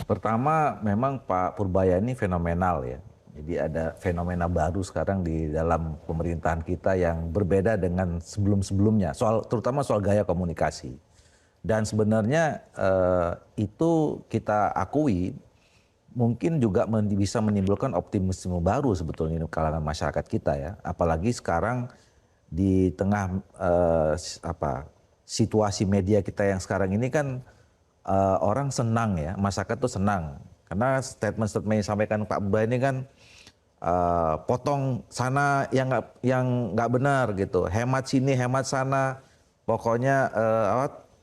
Pertama, memang Pak Purbaya ini fenomenal ya. Jadi ada fenomena baru sekarang di dalam pemerintahan kita yang berbeda dengan sebelum-sebelumnya, terutama soal gaya komunikasi. Dan sebenarnya itu kita akui mungkin juga bisa menimbulkan optimisme baru sebetulnya di kalangan masyarakat kita ya. Apalagi sekarang di tengah situasi media kita yang sekarang ini kan orang senang ya, masyarakat tuh senang. Karena statement-statement yang disampaikan Pak Purbaya ini kan potong sana yang nggak benar gitu, hemat sini, hemat sana, pokoknya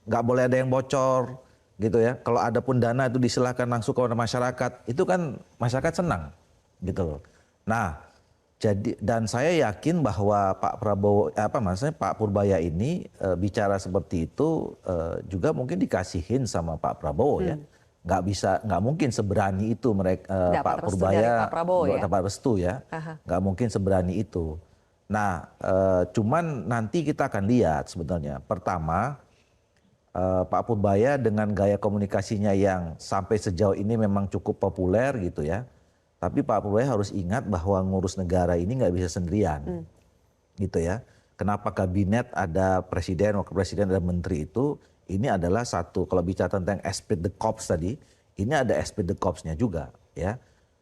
nggak boleh ada yang bocor gitu ya. Kalau ada pun dana itu disilakan langsung kepada masyarakat, itu kan masyarakat senang gitu loh. Nah, dan saya yakin bahwa Pak Prabowo, maksudnya Pak Purbaya ini bicara seperti itu juga mungkin dikasihin sama Pak Prabowo ya. Nggak mungkin seberani itu mereka Pak Purbaya dapat restu ya. Nggak mungkin seberani itu. Nah, cuman nanti kita akan lihat sebetulnya. Pertama, Pak Purbaya dengan gaya komunikasinya yang sampai sejauh ini memang cukup populer gitu ya. Tapi Pak Purbaya harus ingat bahwa ngurus negara ini nggak bisa sendirian, gitu ya. Kenapa kabinet ada presiden, wakil presiden, ada menteri itu? Ini adalah satu, kalau bicara tentang esprit de corps tadi, ini ada esprit de corpsnya juga, ya.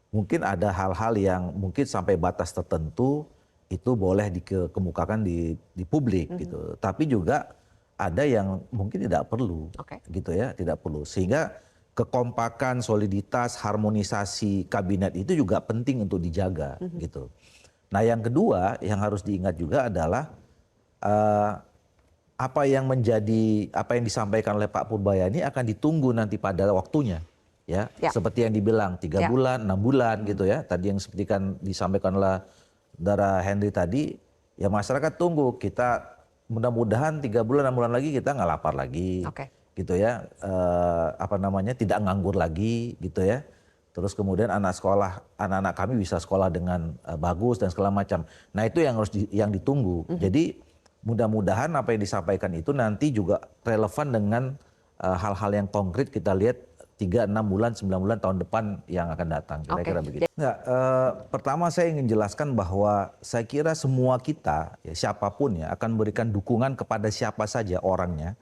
Mungkin ada hal-hal yang mungkin sampai batas tertentu itu boleh dikemukakan di publik, gitu. Tapi juga ada yang mungkin tidak perlu, gitu ya, tidak perlu. Sehingga kekompakan, soliditas, harmonisasi kabinet itu juga penting untuk dijaga gitu. Nah yang kedua yang harus diingat juga adalah apa yang disampaikan oleh Pak Purbaya ini akan ditunggu nanti pada waktunya. Ya. Seperti yang dibilang 3 bulan, 6 bulan gitu ya. Tadi yang seperti kan disampaikan oleh Saudara Henry tadi, ya masyarakat tunggu. Kita mudah-mudahan 3 bulan, 6 bulan lagi kita nggak lapar lagi. Gitu ya, tidak nganggur lagi gitu ya. Terus kemudian anak-anak kami bisa sekolah dengan bagus dan segala macam. Nah itu yang harus yang ditunggu. Jadi mudah-mudahan apa yang disampaikan itu nanti juga relevan dengan hal-hal yang konkret kita lihat 3, 6 bulan, 9 bulan tahun depan yang akan datang. Kira-kira begitu. Pertama saya ingin jelaskan bahwa saya kira semua kita, ya, siapapun ya, akan memberikan dukungan kepada siapa saja orangnya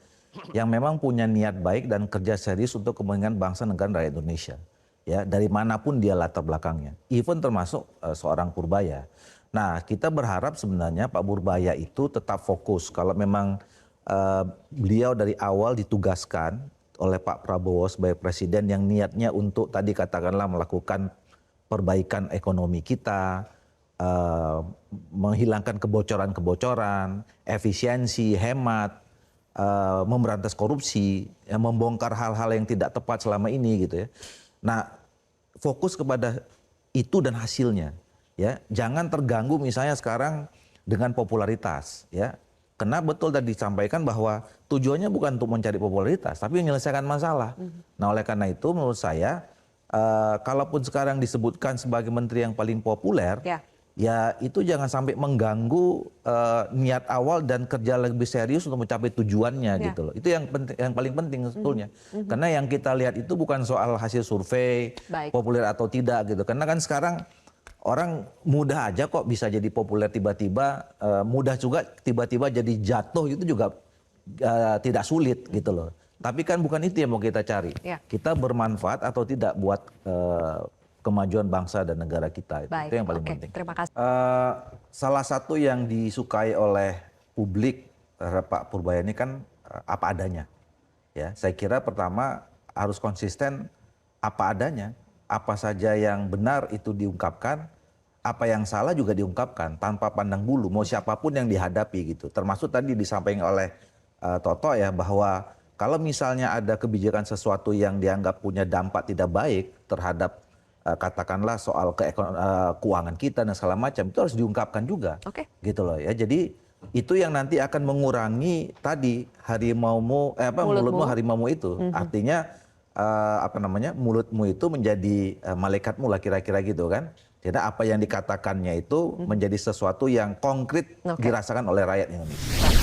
yang memang punya niat baik dan kerja serius untuk kepentingan bangsa, negara, rakyat Indonesia. Ya, dari manapun dia latar belakangnya, even termasuk seorang Purbaya. Nah, kita berharap sebenarnya Pak Purbaya itu tetap fokus. Kalau memang beliau dari awal ditugaskan oleh Pak Prabowo sebagai presiden yang niatnya untuk tadi katakanlah melakukan perbaikan ekonomi kita, menghilangkan kebocoran-kebocoran, efisiensi, hemat, memberantas korupsi, ya, membongkar hal-hal yang tidak tepat selama ini gitu ya. Nah, fokus kepada itu dan hasilnya, ya. Jangan terganggu misalnya sekarang dengan popularitas, ya. Karena betul tadi disampaikan bahwa tujuannya bukan untuk mencari popularitas, tapi menyelesaikan masalah. Nah, oleh karena itu menurut saya, kalaupun sekarang disebutkan sebagai menteri yang paling populer, ya itu jangan sampai mengganggu niat awal dan kerja lebih serius untuk mencapai tujuannya gitu loh. Itu yang paling penting sebetulnya. Karena yang kita lihat itu bukan soal hasil survei, populer atau tidak gitu. Karena kan sekarang orang mudah aja kok bisa jadi populer tiba-tiba, mudah juga tiba-tiba jadi jatuh itu juga tidak sulit gitu loh. Tapi kan bukan itu yang mau kita cari. Kita bermanfaat atau tidak buat kemajuan bangsa dan negara kita. Itu yang paling penting. Terima kasih. Salah satu yang disukai oleh publik terhadap Pak Purbaya ini kan apa adanya. Ya, saya kira pertama harus konsisten apa adanya. Apa saja yang benar itu diungkapkan, apa yang salah juga diungkapkan tanpa pandang bulu. Mau siapapun yang dihadapi gitu. Termasuk tadi disampaikan oleh Toto ya bahwa kalau misalnya ada kebijakan sesuatu yang dianggap punya dampak tidak baik terhadap katakanlah soal keuangan kita dan segala macam, itu harus diungkapkan juga, gitu loh ya. Jadi itu yang nanti akan mengurangi tadi mulutmu harimaumu itu, artinya mulutmu itu menjadi malaikatmu lah kira-kira gitu kan. Jadi apa yang dikatakannya itu menjadi sesuatu yang konkret dirasakan oleh rakyat Indonesia.